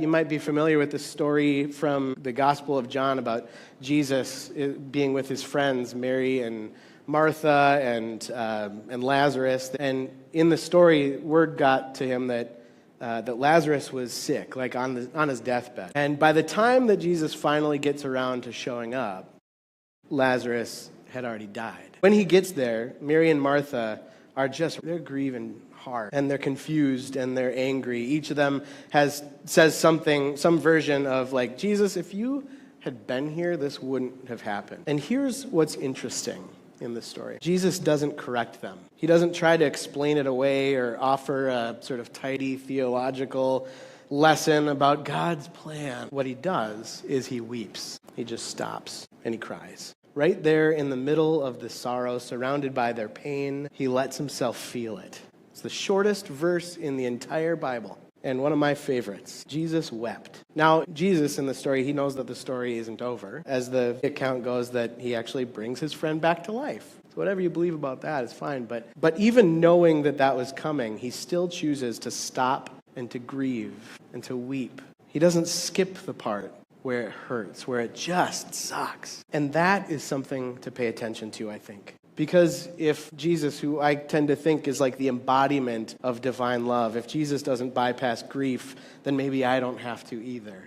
You might be familiar with the story from the Gospel of John about Jesus being with his friends, Mary and Martha and Lazarus. And in the story, word got to him that Lazarus was sick, like on his deathbed. And by the time that Jesus finally gets around to showing up, Lazarus had already died. When he gets there, Mary and Martha they're grieving hard, and they're confused, and they're angry. Each of them says something, some version of like, Jesus, if you had been here, this wouldn't have happened. And here's what's interesting in this story. Jesus doesn't correct them. He doesn't try to explain it away or offer a sort of tidy theological lesson about God's plan. What he does is he weeps. He just stops and he cries. Right there in the middle of the sorrow, surrounded by their pain, he lets himself feel it. It's the shortest verse in the entire Bible, and one of my favorites. Jesus wept. Now, Jesus in the story, he knows that the story isn't over. As the account goes, that he actually brings his friend back to life. So whatever you believe about that is fine. But even knowing that was coming, he still chooses to stop and to grieve and to weep. He doesn't skip the part where it hurts, where it just sucks. And that is something to pay attention to, I think. Because if Jesus, who I tend to think is like the embodiment of divine love, if Jesus doesn't bypass grief, then maybe I don't have to either.